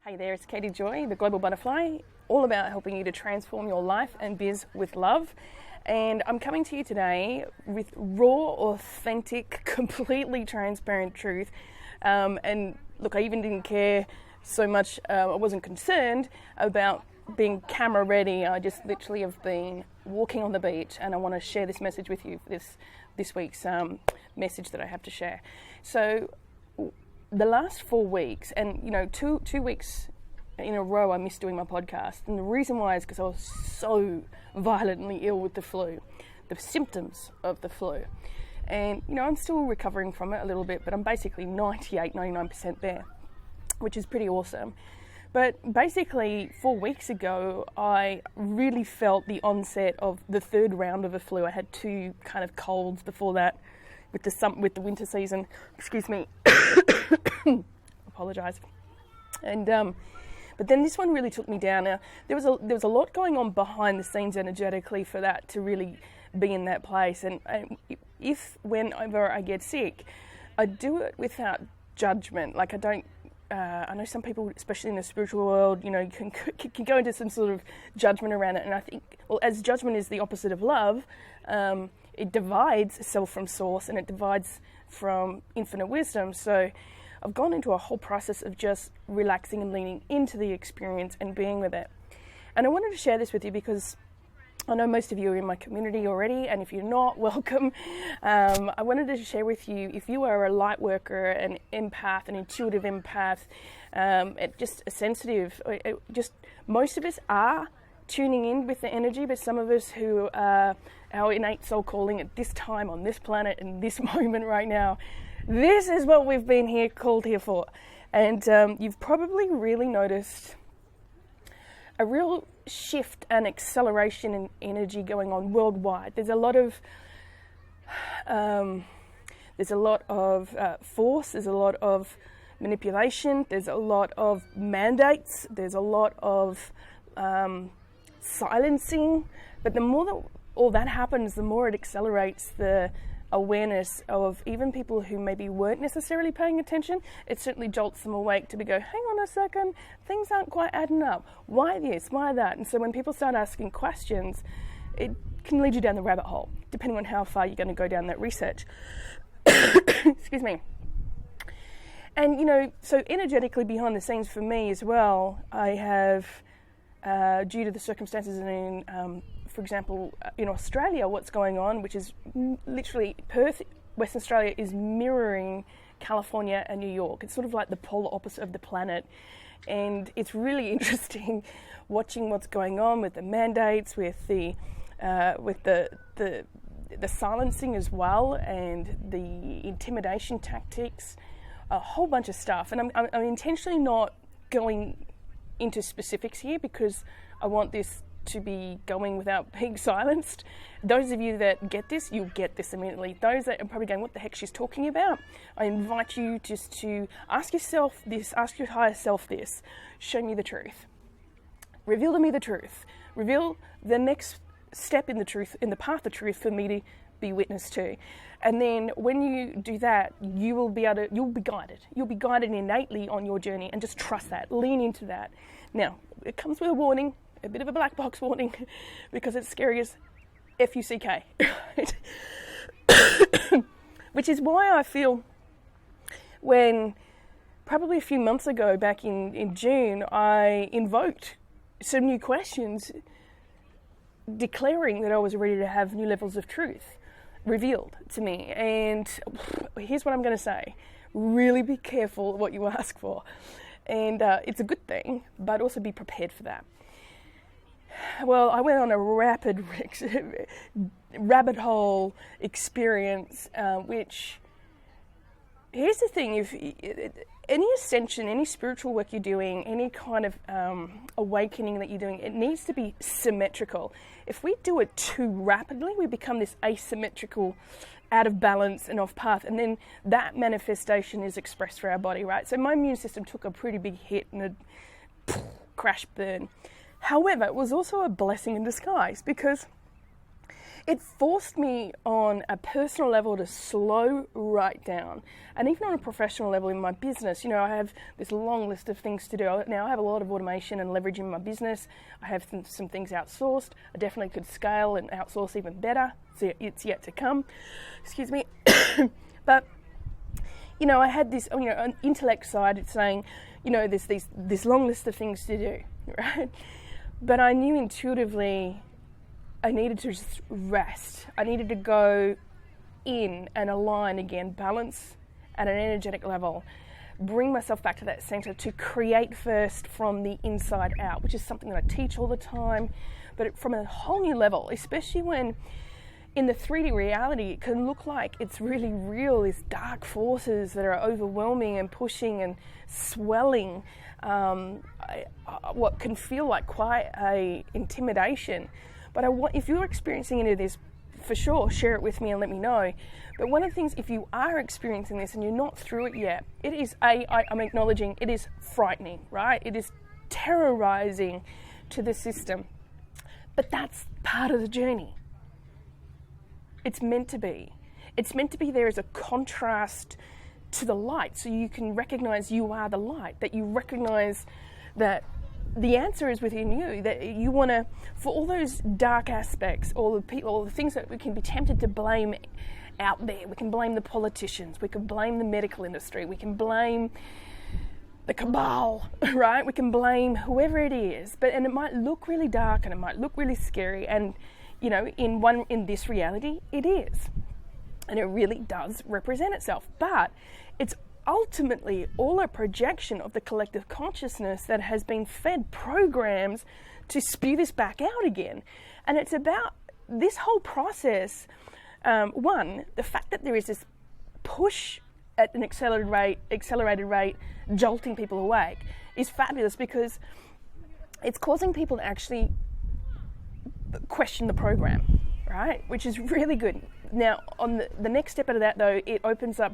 Hey there, it's Katie Joy, the Global Butterfly, all about helping you to transform your life and biz with love. And I'm coming to you today with raw, authentic, completely transparent truth. And look, I even didn't care so much, I wasn't concerned about being camera ready. I just literally have been walking on the beach, and I want to share this message with you, this week's message that I have to share. So the last 4 weeks, and two weeks in a row I missed doing my podcast, and the reason why is because I was so violently ill with the flu, the symptoms of the flu. And I'm still recovering from it a little bit, but I'm basically 99% there, which is pretty awesome. But basically 4 weeks ago I really felt the onset of the third round of the flu. I had 2 kind of colds before that with the winter season. Excuse me. Apologise. And but then this one really took me down. Now there was a lot going on behind the scenes energetically for that to really be in that place. And if whenever I get sick, I do it without judgment. Like I don't. I know some people, especially in the spiritual world, can go into some sort of judgment around it. And I think, well, as judgment is the opposite of love, it divides self from source, and it divides from infinite wisdom. So I've gone into a whole process of just relaxing and leaning into the experience and being with it. And I wanted to share this with you because I know most of you are in my community already, and if you're not, welcome. I wanted to share with you, if you are a light worker, an empath, an intuitive empath, just a sensitive, just most of us are tuning in with the energy, but some of us who are our innate soul calling at this time on this planet in this moment right now, this is what we've been called here for. And you've probably really noticed a real shift and acceleration in energy going on worldwide. There's a lot of force. There's a lot of manipulation. There's a lot of mandates. There's a lot of silencing. But the more that all that happens, the more it accelerates the awareness of even people who maybe weren't necessarily paying attention. It certainly jolts them awake to go, hang on a second, things aren't quite adding up. Why this? Why that? And so when people start asking questions, it can lead you down the rabbit hole, depending on how far you're going to go down that research. Excuse me. And, so energetically behind the scenes for me as well, I have, due to the circumstances in for example, in Australia, what's going on, which is literally Perth, Western Australia, is mirroring California and New York. It's sort of like the polar opposite of the planet. And it's really interesting watching what's going on with the mandates, with the silencing as well, and the intimidation tactics, a whole bunch of stuff. And I'm intentionally not going into specifics here because I want this to be going without being silenced. Those of you that get this, you'll get this immediately. Those that are probably going, what the heck she's talking about? I invite you just to ask yourself this, ask your higher self this. Show me the truth. Reveal to me the truth. Reveal the next step in the truth, in the path of truth for me to be witness to. And then when you do that, you'll be guided. You'll be guided innately on your journey, and just trust that. Lean into that. Now, it comes with a warning, a bit of a black box warning, because it's scary as F-U-C-K. Which is why I feel when probably a few months ago, back in June, I invoked some new questions declaring that I was ready to have new levels of truth revealed to me. And here's what I'm going to say. Really be careful what you ask for. And it's a good thing, but also be prepared for that. Well, I went on a rabbit hole experience, which, here's the thing, if any ascension, any spiritual work you're doing, any kind of awakening that you're doing, it needs to be symmetrical. If we do it too rapidly, we become this asymmetrical, out of balance and off path, and then that manifestation is expressed through our body, right? So my immune system took a pretty big hit and a crash burn. However, it was also a blessing in disguise, because it forced me on a personal level to slow right down. And even on a professional level in my business, you know, I have this long list of things to do. Now I have a lot of automation and leverage in my business. I have some things outsourced. I definitely could scale and outsource even better. So it's yet to come. Excuse me. But, you know, I had this, you know, on intellect side, it's saying, you know, there's this long list of things to do, right? But I knew intuitively I needed to just rest. I needed to go in and align again, balance at an energetic level, bring myself back to that center to create first from the inside out, which is something that I teach all the time, but from a whole new level, especially when in the 3D reality, it can look like it's really real, these dark forces that are overwhelming and pushing and swelling what can feel like quite a intimidation. But if you're experiencing any of this, for sure, share it with me and let me know. But one of the things, if you are experiencing this and you're not through it yet, it is, I'm acknowledging, it is frightening, right? It is terrorizing to the system. But that's part of the journey. It's meant to be. It's meant to be there as a contrast to the light, so you can recognize you are the light, that you recognize that the answer is within you, that you want to, for all those dark aspects, all the things that we can be tempted to blame out there. We can blame the politicians, we can blame the medical industry, we can blame the cabal, right? We can blame whoever it is, and it might look really dark and it might look really scary, and you know, in this reality, it is. And it really does represent itself. But it's ultimately all a projection of the collective consciousness that has been fed programs to spew this back out again. And it's about this whole process, one, the fact that there is this push at an accelerated rate, jolting people awake, is fabulous because it's causing people to actually question the program, right? Which is really good. Now, on the next step out of that, though, it opens up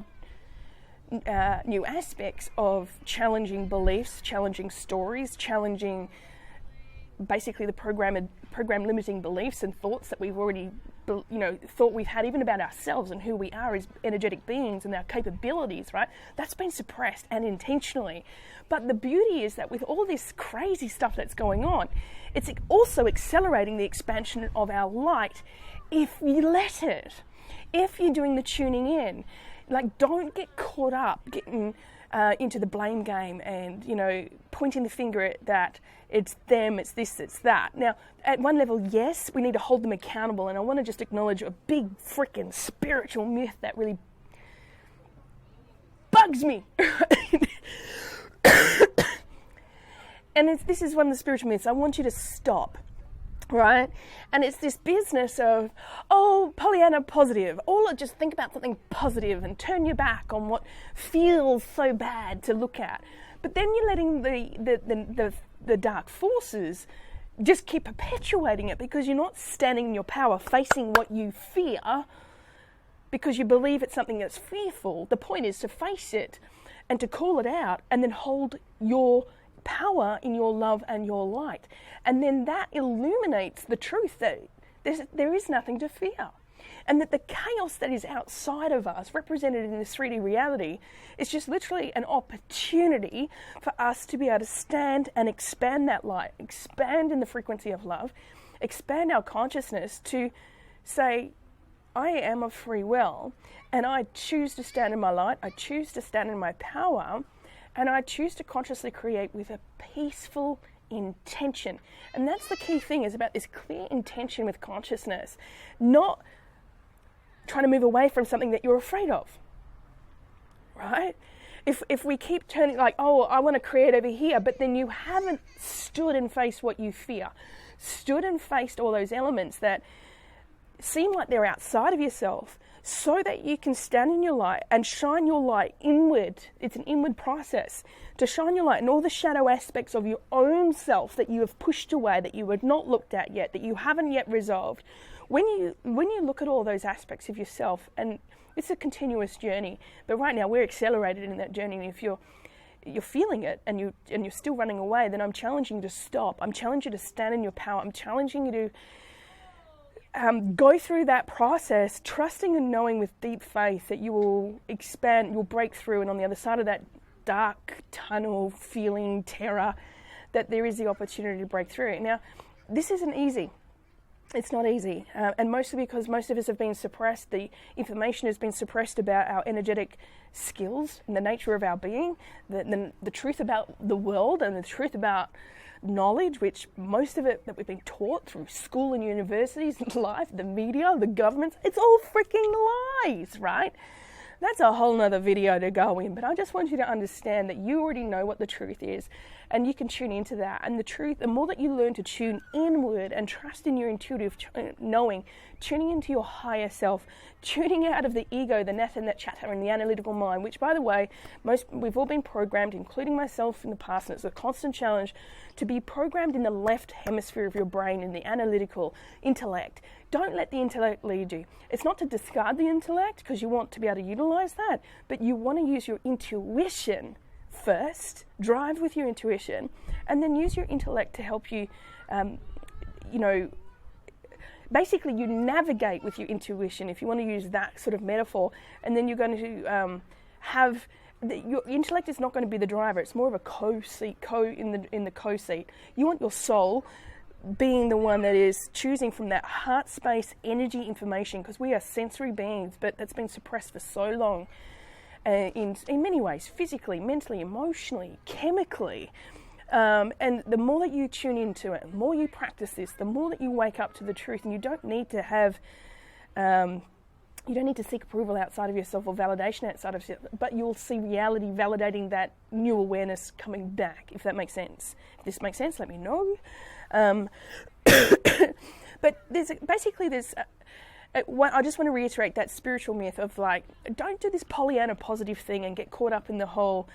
new aspects of challenging beliefs, challenging stories, challenging basically the program limiting beliefs and thoughts that we've already, you know, thought we've had even about ourselves and who we are as energetic beings and our capabilities, right? That's been suppressed and intentionally. But the beauty is that with all this crazy stuff that's going on, it's also accelerating the expansion of our light if you let it. If you're doing the tuning in, like, don't get caught up getting into the blame game and, you know, pointing the finger at that it's them, it's this, it's that. Now, at one level, yes, we need to hold them accountable, and I want to just acknowledge a big freaking spiritual myth that really bugs me. And this is one of the spiritual myths. I want you to stop, right? And it's this business of, oh, Pollyanna positive. Just think about something positive and turn your back on what feels so bad to look at. But then you're letting the dark forces just keep perpetuating it because you're not standing in your power, facing what you fear because you believe it's something that's fearful. The point is to face it and to call it out and then hold your power in your love and your light. And then that illuminates the truth that there is nothing to fear. And that the chaos that is outside of us, represented in this 3D reality, is just literally an opportunity for us to be able to stand and expand that light, expand in the frequency of love, expand our consciousness to say, I am of free will, and I choose to stand in my light, I choose to stand in my power, and I choose to consciously create with a peaceful intention. And that's the key thing, is about this clear intention with consciousness, not trying to move away from something that you're afraid of, right? If we keep turning like, oh, I want to create over here, but then you haven't stood and faced what you fear, stood and faced all those elements that seem like they're outside of yourself, so that you can stand in your light and shine your light inward. It's an inward process to shine your light in all the shadow aspects of your own self that you have pushed away, that you have not looked at yet, that you haven't yet resolved. When you look at all those aspects of yourself, and it's a continuous journey, but right now we're accelerated in that journey, and if you're feeling it and you're still running away, then I'm challenging you to stop. I'm challenging you to stand in your power. I'm challenging you to go through that process, trusting and knowing with deep faith that you will expand, you'll break through, and on the other side of that dark tunnel feeling terror, that there is the opportunity to break through. Now, this isn't easy. It's not easy, and mostly because most of us have been suppressed. The information has been suppressed about our energetic skills and the nature of our being, the truth about the world and the truth about knowledge, which most of it that we've been taught through school and universities, life, the media, the governments, it's all freaking lies, right? That's a whole nother video to go in, but I just want you to understand that you already know what the truth is, and you can tune into that. And the truth, the more that you learn to tune inward and trust in your intuitive knowing, tuning into your higher self, tuning out of the ego, the nath and that chatter and the analytical mind, which, by the way, we've all been programmed, including myself in the past, and it's a constant challenge to be programmed in the left hemisphere of your brain, in the analytical intellect. Don't let the intellect lead you. It's not to discard the intellect, because you want to be able to utilize that, but you want to use your intuition first, drive with your intuition, and then use your intellect to help you, basically you navigate with your intuition, if you want to use that sort of metaphor, and then you're going to your intellect is not going to be the driver. It's more of a co-seat, in the co-seat. You want your soul being the one that is choosing from that heart space energy information, because we are sensory beings, but that's been suppressed for so long, in many ways, physically, mentally, emotionally, chemically. And the more that you tune into it, the more you practice this, the more that you wake up to the truth, and you don't need to have, you don't need to seek approval outside of yourself or validation outside of yourself, but you'll see reality validating that new awareness coming back, if that makes sense. If this makes sense, let me know. But I just want to reiterate that spiritual myth of, like, don't do this Pollyanna positive thing and get caught up in the whole,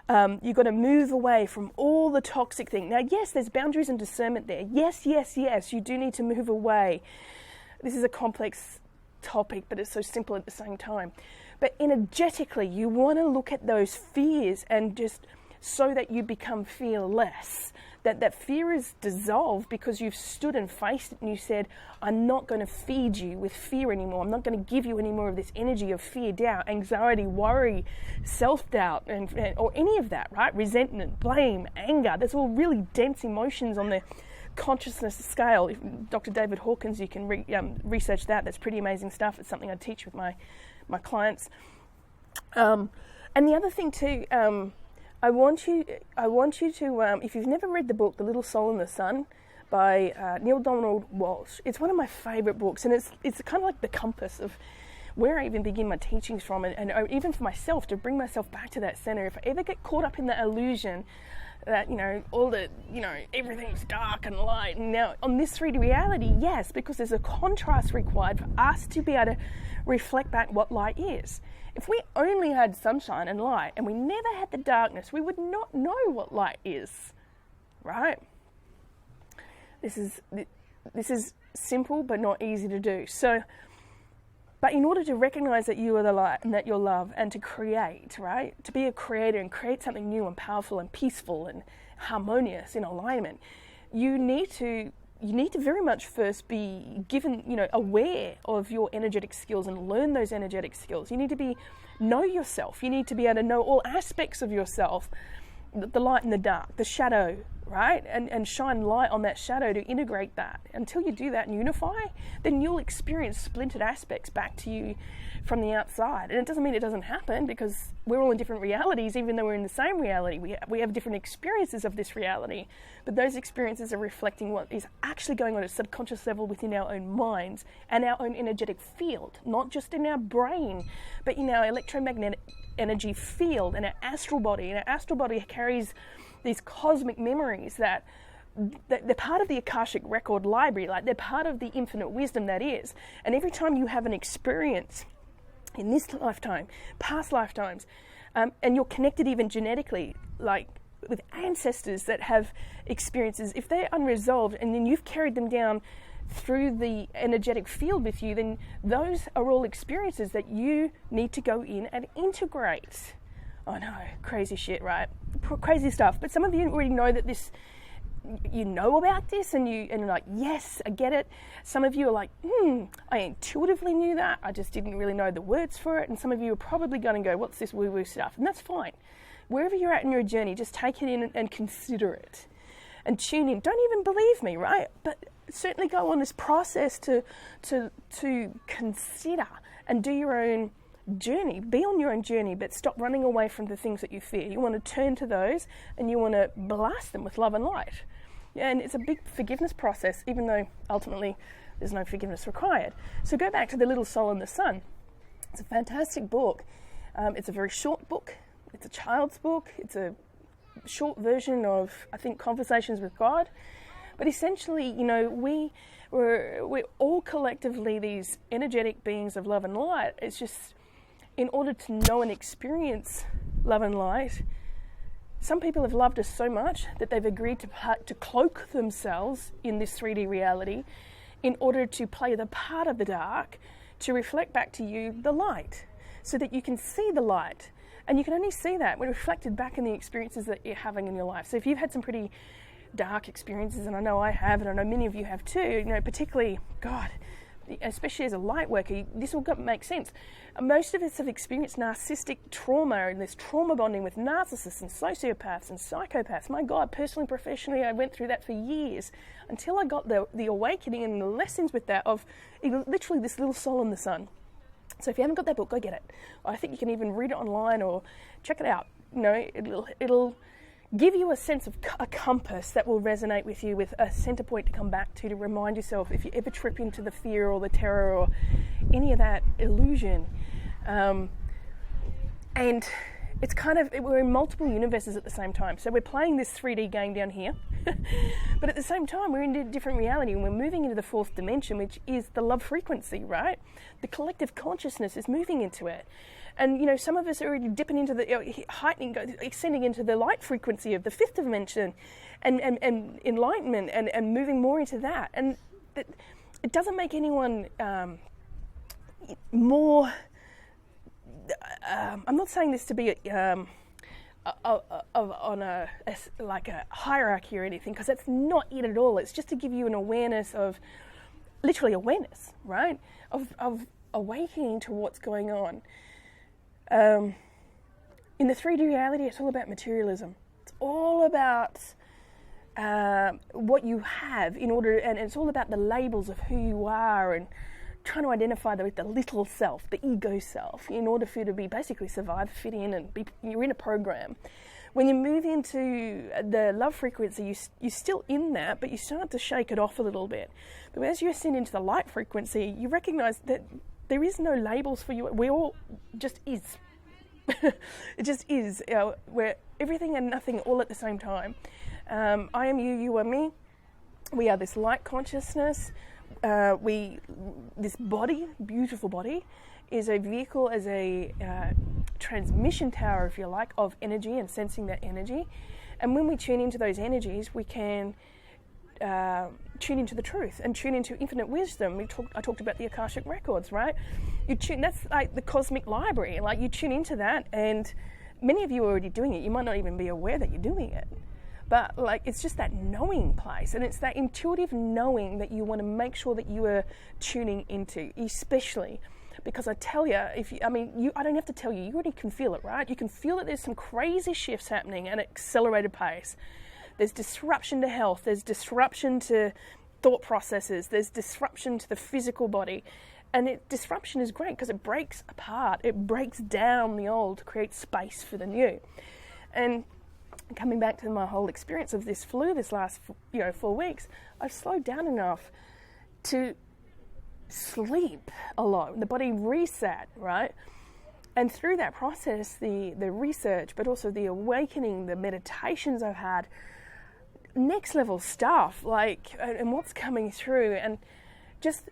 you've got to move away from all the toxic thing. Now, yes, there's boundaries and discernment there. Yes, you do need to move away. This is a complex topic, but it's so simple at the same time. But energetically, you want to look at those fears, and just so that you become fearless. That fear is dissolved because you've stood and faced it, and you said, I'm not going to feed you with fear anymore. I'm not going to give you any more of this energy of fear, doubt, anxiety, worry, self-doubt, or any of that, right? Resentment, blame, anger. There's all really dense emotions on the consciousness scale. Dr. David Hawkins, you can research that. That's pretty amazing stuff. It's something I teach with my clients. And the other thing too, I want you to, if you've never read the book, The Little Soul in the Sun by Neil Donald Walsh, it's one of my favorite books, and it's kind of like the compass of where I even begin my teachings from, and even for myself, to bring myself back to that center. If I ever get caught up in that illusion that, everything's dark and light, and now on this 3D reality, yes, because there's a contrast required for us to be able to reflect back what light is. If we only had sunshine and light, and we never had the darkness, we would not know what light is, right? This is simple, but not easy to do. So, but in order to recognize that you are the light and that you're love, and to create, right? To be a creator and create something new and powerful and peaceful and harmonious in alignment, you need to very much first be given, aware of your energetic skills and learn those energetic skills. You need to know yourself. You need to be able to know all aspects of yourself, the light and the dark, the shadow, right? And shine light on that shadow to integrate that. Until you do that and unify, then you'll experience splintered aspects back to you from the outside. And it doesn't mean it doesn't happen, because we're all in different realities, even though we're in the same reality. We have different experiences of this reality, but those experiences are reflecting what is actually going on at a subconscious level within our own minds and our own energetic field, not just in our brain, but in our electromagnetic energy field and our astral body. And our astral body carries these cosmic memories that they're part of the Akashic record library, like they're part of the infinite wisdom that is. And every time you have an experience in this lifetime, past lifetimes, and you're connected even genetically, like with ancestors that have experiences, if they're unresolved and then you've carried them down through the energetic field with you, then those are all experiences that you need to go in and integrate. I know, crazy shit, right? Crazy stuff. But some of you already know that this you know about this and you're like, yes, I get it. Some of you are like, I intuitively knew that, I just didn't really know the words for it. And some of you are probably going to go, what's this woo-woo stuff? And that's fine. Wherever you're at in your journey, just take it in and consider it and tune in. Don't even believe me, right? But certainly go on this process to consider and do your own journey. Be on your own journey, but stop running away from the things that you fear. You want to turn to those and you want to blast them with love and light. And it's a big forgiveness process, even though ultimately there's no forgiveness required. So go back to The Little Soul in the Sun. It's a fantastic book. It's a very short book. It's a child's book. It's a short version of, I think, Conversations with God. But essentially, we're all collectively these energetic beings of love and light. It's just, in order to know and experience love and light, some people have loved us so much that they've agreed to cloak themselves in this 3D reality in order to play the part of the dark, to reflect back to you the light, so that you can see the light. And you can only see that when reflected back in the experiences that you're having in your life. So if you've had some pretty dark experiences, and I know I have, and I know many of you have too, particularly, God, especially as a light worker, this will make sense. Most of us have experienced narcissistic trauma, and this trauma bonding with narcissists and sociopaths and psychopaths. My God, personally, professionally, I went through that for years until I got the awakening and the lessons with that of literally this little soul in the sun. So if you haven't got that book, go get it. I think you can even read it online or check it out. It'll give you a sense of a compass that will resonate with you, with a center point to come back to remind yourself if you ever trip into the fear or the terror or any of that illusion. And it's we're in multiple universes at the same time. So we're playing this 3D game down here, but at the same time, we're in a different reality, and we're moving into the fourth dimension, which is the love frequency, right? The collective consciousness is moving into it. And, some of us are already dipping into the extending into the light frequency of the fifth dimension and enlightenment and moving more into that. And it doesn't make anyone more... I'm not saying this to be on a hierarchy or anything, because that's not it at all. It's just to give you an awareness of, literally awareness, right? Of awakening to what's going on. In the 3D reality, it's all about materialism. It's all about what you have in order, and it's all about the labels of who you are and trying to identify the little self, the ego self, in order for you to be basically survive, fit in, and you're in a program. When you move into the love frequency, you're still in that, but you start to shake it off a little bit. But as you ascend into the light frequency, you recognize that there is no labels for you. We all just is. It just is. We're everything and nothing all at the same time. I am you, you are me. We are this light consciousness. This body, beautiful body, is a vehicle, as a transmission tower, if you like, of energy and sensing that energy. And when we tune into those energies, we can tune into the truth and tune into infinite wisdom. I talked about the Akashic records, right? That's like the cosmic library. Like, you tune into that, and many of you are already doing it. You might not even be aware that you're doing it. But it's just that knowing place, and it's that intuitive knowing that you want to make sure that you are tuning into, especially because I tell you, I don't have to tell you, you already can feel it, right? You can feel that there's some crazy shifts happening at an accelerated pace. There's disruption to health, there's disruption to thought processes, there's disruption to the physical body. And disruption is great because it breaks apart, it breaks down the old to create space for the new. And coming back to my whole experience of this flu this last 4 weeks, I've slowed down enough to sleep a lot. The body reset, right? And through that process, the research, but also the awakening, the meditations I've had, next level stuff, and what's coming through, and just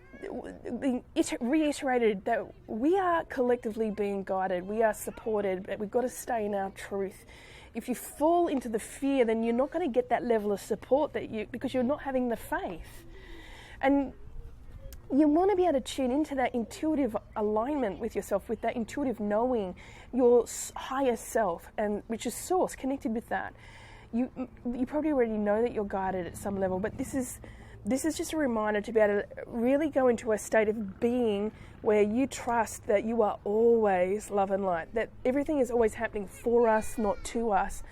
being reiterated that we are collectively being guided, we are supported, but we've got to stay in our truth. If you fall into the fear, then you're not going to get that level of support because you're not having the faith. And you want to be able to tune into that intuitive alignment with yourself, with that intuitive knowing, your higher self, and which is source, connected with that. you probably already know that you're guided at some level, but this is just a reminder to be able to really go into a state of being where you trust that you are always love and light, that everything is always happening for us, not to us.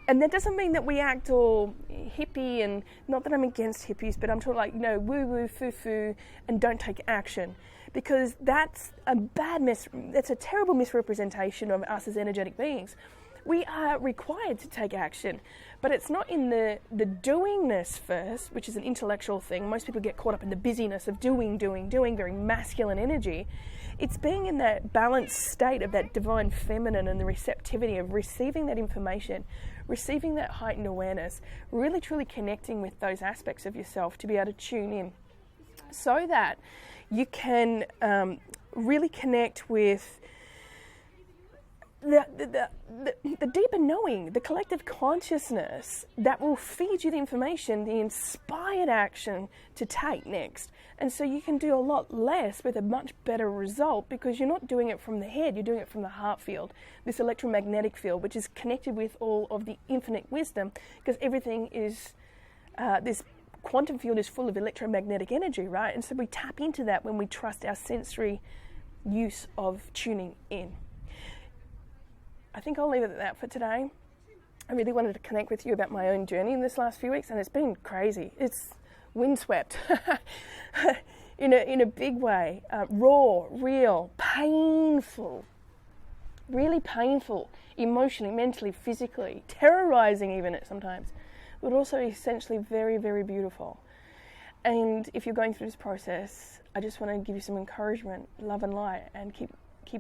And that doesn't mean that we act all hippie, and not that I'm against hippies, but I'm talking like, woo-woo, foo-foo, and don't take action. Because that's a terrible misrepresentation of us as energetic beings. We are required to take action, but it's not in the doingness first, which is an intellectual thing. Most people get caught up in the busyness of doing, very masculine energy. It's being in that balanced state of that divine feminine and the receptivity of receiving that information, receiving that heightened awareness, really truly connecting with those aspects of yourself to be able to tune in so that you can really connect with the deeper knowing, the collective consciousness that will feed you the information, the inspired action to take next. And so you can do a lot less with a much better result, because you're not doing it from the head, you're doing it from the heart field, this electromagnetic field, which is connected with all of the infinite wisdom, because everything is, this quantum field is full of electromagnetic energy, right? And so we tap into that when we trust our sensory use of tuning in. I think I'll leave it at that for today. I really wanted to connect with you about my own journey in this last few weeks, and it's been crazy. It's windswept in a big way. Raw, real, painful, really painful, emotionally, mentally, physically, terrorizing even at sometimes, but also essentially very, very beautiful. And if you're going through this process, I just want to give you some encouragement, love and light, and keep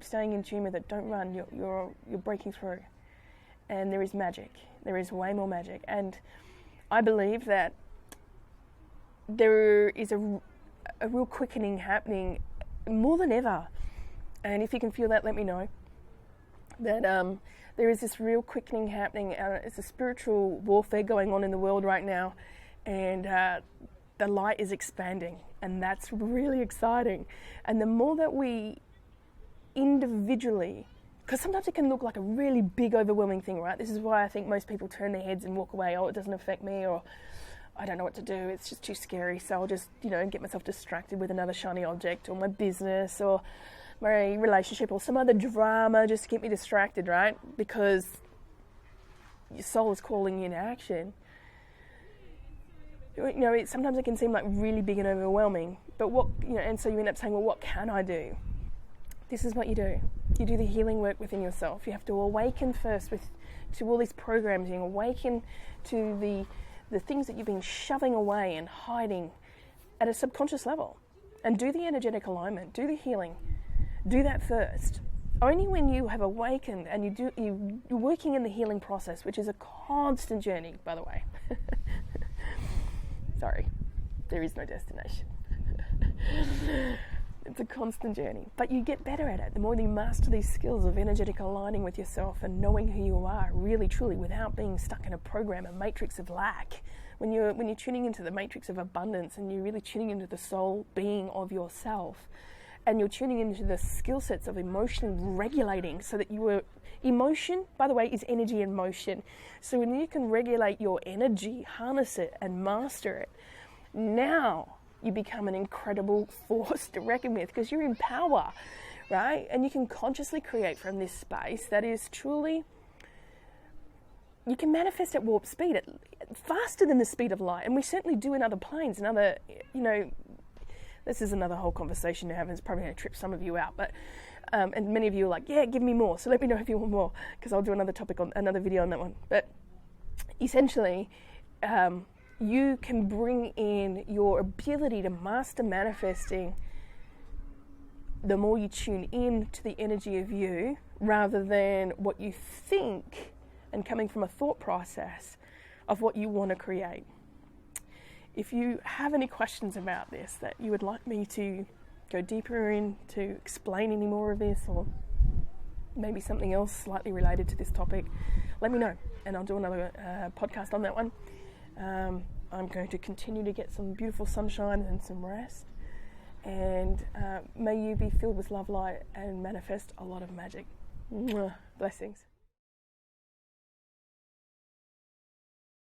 staying in tune with it. Don't run. You're breaking through, and there is magic. There is way more magic, and I believe that there is a real quickening happening more than ever. And if you can feel that, let me know. That there is this real quickening happening. It's a spiritual warfare going on in the world right now, and the light is expanding, and that's really exciting. And the more that we individually, because sometimes it can look like a really big overwhelming thing, right? This is why I think most people turn their heads and walk away. Oh, it doesn't affect me, or I don't know what to do, it's just too scary, so I'll just get myself distracted with another shiny object, or my business, or my relationship, or some other drama just to keep me distracted, right? Because your soul is calling you into action. Sometimes it can seem like really big and overwhelming, but and so you end up saying, well, what can I do? This is what you do. You do the healing work within yourself. You have to awaken first to all these programs. You awaken to the things that you've been shoving away and hiding at a subconscious level. And do the energetic alignment. Do the healing. Do that first. Only when you have awakened and you're working in the healing process, which is a constant journey, by the way. Sorry, there is no destination. It's a constant journey, but you get better at it. The more you master these skills of energetic aligning with yourself and knowing who you are really, truly, without being stuck in a program, a matrix of lack. When you're tuning into the matrix of abundance, and you're really tuning into the soul being of yourself, and you're tuning into the skill sets of emotion regulating, so that emotion, by the way, is energy in motion. So when you can regulate your energy, harness it and master it, now you become an incredible force to reckon with, because you're in power, right? And you can consciously create from this space that is truly, you can manifest at warp speed, faster than the speed of light. And we certainly do in other planes, and other, this is another whole conversation to have, and it's probably going to trip some of you out, but and many of you are like, yeah, give me more. So let me know if you want more, because I'll do another video on that one. But essentially, you can bring in your ability to master manifesting the more you tune in to the energy of you, rather than what you think and coming from a thought process of what you want to create. If you have any questions about this, that you would like me to go deeper into explain any more of this, or maybe something else slightly related to this topic, let me know, and I'll do another podcast on that one. I'm going to continue to get some beautiful sunshine and some rest, and may you be filled with love, light, and manifest a lot of magic. Mwah. Blessings.